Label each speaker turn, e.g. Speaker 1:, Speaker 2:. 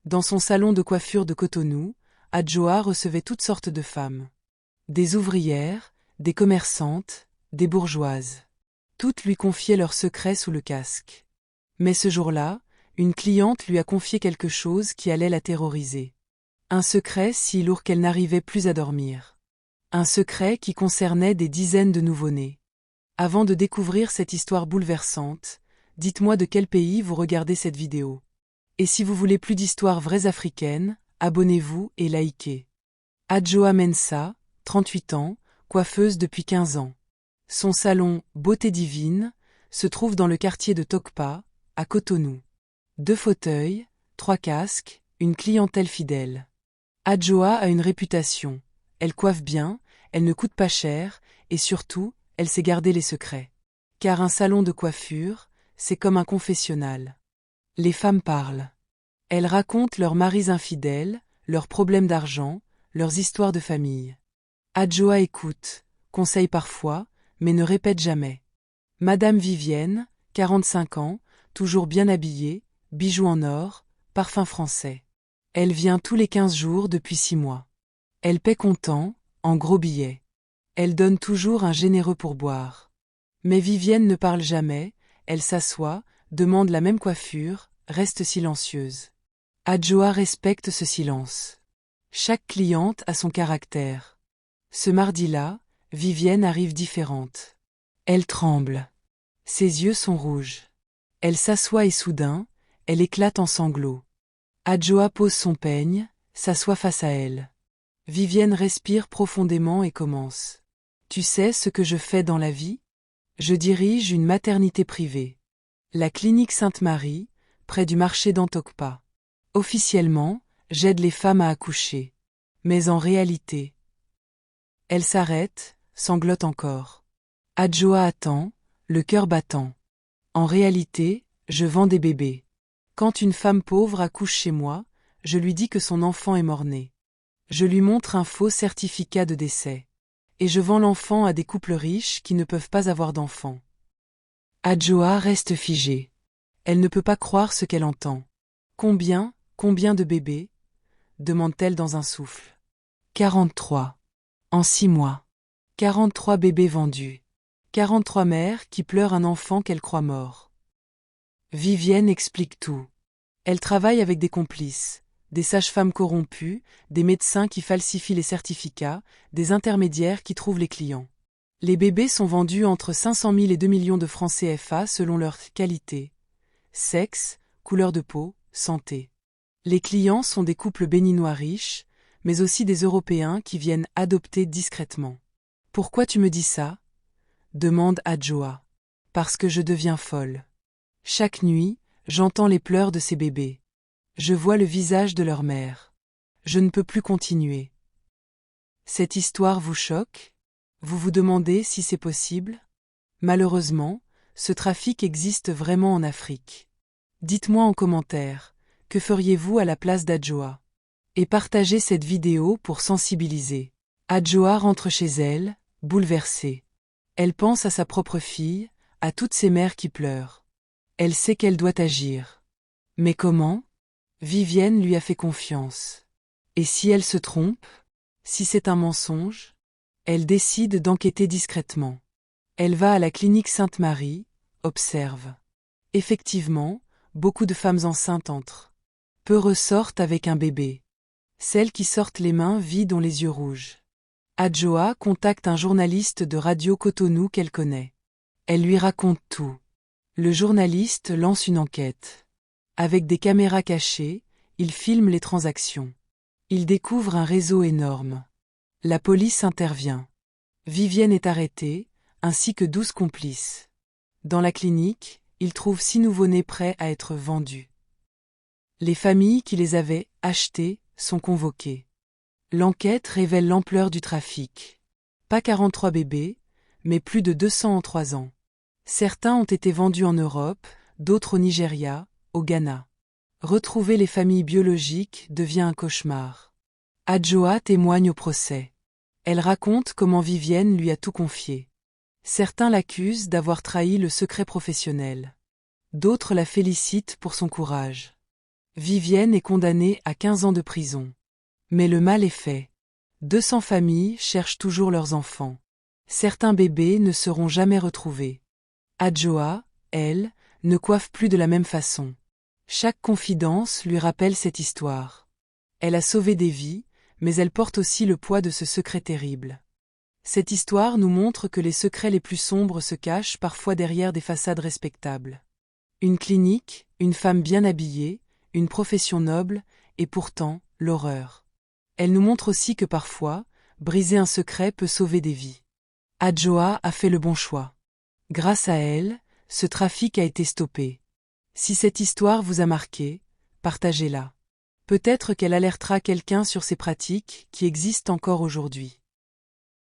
Speaker 1: Dans son salon de coiffure de Cotonou, Adjoa recevait toutes sortes de femmes. Des ouvrières, des commerçantes, des bourgeoises. Toutes lui confiaient leurs secrets sous le casque. Mais ce jour-là, une cliente lui a confié quelque chose qui allait la terroriser. Un secret si lourd qu'elle n'arrivait plus à dormir. Un secret qui concernait des dizaines de nouveau-nés. Avant de découvrir cette histoire bouleversante, dites-moi de quel pays vous regardez cette vidéo. Et si vous voulez plus d'histoires vraies africaines, abonnez-vous et likez. Adjoa Mensah, 38 ans, coiffeuse depuis 15 ans. Son salon « Beauté divine » se trouve dans le quartier de Tokpa, à Cotonou. 2 fauteuils, 3 casques, une clientèle fidèle. Adjoa a une réputation. Elle coiffe bien, elle ne coûte pas cher, et surtout, elle sait garder les secrets. Car un salon de coiffure, c'est comme un confessionnal. Les femmes parlent. Elles racontent leurs maris infidèles, leurs problèmes d'argent, leurs histoires de famille. Adjoa écoute, conseille parfois, mais ne répète jamais. Madame Vivienne, 45 ans, toujours bien habillée, bijoux en or, parfum français. Elle vient tous les 15 jours depuis 6 mois. Elle paie comptant, en gros billets. Elle donne toujours un généreux pourboire. Mais Vivienne ne parle jamais, elle s'assoit, demande la même coiffure, reste silencieuse. Adjoa respecte ce silence. Chaque cliente a son caractère. Ce mardi-là, Vivienne arrive différente. Elle tremble. Ses yeux sont rouges. Elle s'assoit et soudain, elle éclate en sanglots. Adjoa pose son peigne, s'assoit face à elle. Vivienne respire profondément et commence. « Tu sais ce que je fais dans la vie ? Je dirige une maternité privée. La clinique Sainte-Marie, près du marché d'Antokpa. Officiellement, j'aide les femmes à accoucher. Mais en réalité... » Elle s'arrête, sanglote encore. Adjoa attend, le cœur battant. En réalité, je vends des bébés. Quand une femme pauvre accouche chez moi, je lui dis que son enfant est mort-né. Je lui montre un faux certificat de décès. Et je vends l'enfant à des couples riches qui ne peuvent pas avoir d'enfant. Adjoa reste figée. Elle ne peut pas croire ce qu'elle entend. Combien de bébés ? Demande-t-elle dans un souffle. 43. En 6 mois. 43 bébés vendus. 43 mères qui pleurent un enfant qu'elles croient mort. Vivienne explique tout. Elle travaille avec des complices, des sages-femmes corrompues, des médecins qui falsifient les certificats, des intermédiaires qui trouvent les clients. Les bébés sont vendus entre 500 000 et 2 millions de francs CFA selon leur qualité, sexe, couleur de peau, santé. Les clients sont des couples béninois riches, mais aussi des Européens qui viennent adopter discrètement. « Pourquoi tu me dis ça ? » demande Adjoa. « Parce que je deviens folle. Chaque nuit, j'entends les pleurs de ces bébés. Je vois le visage de leur mère. Je ne peux plus continuer. » Cette histoire vous choque ? Vous vous demandez si c'est possible ? Malheureusement, ce trafic existe vraiment en Afrique. Dites-moi en commentaire, que feriez-vous à la place d'Adjoa ? Et partagez cette vidéo pour sensibiliser. Adjoa rentre chez elle, bouleversée. Elle pense à sa propre fille, à toutes ces mères qui pleurent. Elle sait qu'elle doit agir. Mais comment ? Vivienne lui a fait confiance. Et si elle se trompe ? Si c'est un mensonge ? Elle décide d'enquêter discrètement. Elle va à la clinique Sainte-Marie, observe. Effectivement, beaucoup de femmes enceintes entrent. Peu ressortent avec un bébé. Celles qui sortent les mains vides ont les yeux rouges. Adjoa contacte un journaliste de Radio Cotonou qu'elle connaît. Elle lui raconte tout. Le journaliste lance une enquête. Avec des caméras cachées, il filme les transactions. Il découvre un réseau énorme. La police intervient. Vivienne est arrêtée, ainsi que 12 complices. Dans la clinique, il trouve 6 nouveau-nés prêts à être vendus. Les familles qui les avaient achetés sont convoquées. L'enquête révèle l'ampleur du trafic. Pas 43 bébés, mais plus de 200 en 3 ans. Certains ont été vendus en Europe, d'autres au Nigeria, au Ghana. Retrouver les familles biologiques devient un cauchemar. Adjoa témoigne au procès. Elle raconte comment Vivienne lui a tout confié. Certains l'accusent d'avoir trahi le secret professionnel. D'autres la félicitent pour son courage. Vivienne est condamnée à 15 ans de prison. Mais le mal est fait. 200 familles cherchent toujours leurs enfants. Certains bébés ne seront jamais retrouvés. Adjoa, elle, ne coiffe plus de la même façon. Chaque confidence lui rappelle cette histoire. Elle a sauvé des vies, mais elle porte aussi le poids de ce secret terrible. Cette histoire nous montre que les secrets les plus sombres se cachent parfois derrière des façades respectables. Une clinique, une femme bien habillée, une profession noble, et pourtant, l'horreur. Elle nous montre aussi que parfois, briser un secret peut sauver des vies. Adjoa a fait le bon choix. Grâce à elle, ce trafic a été stoppé. Si cette histoire vous a marqué, partagez-la. Peut-être qu'elle alertera quelqu'un sur ces pratiques qui existent encore aujourd'hui.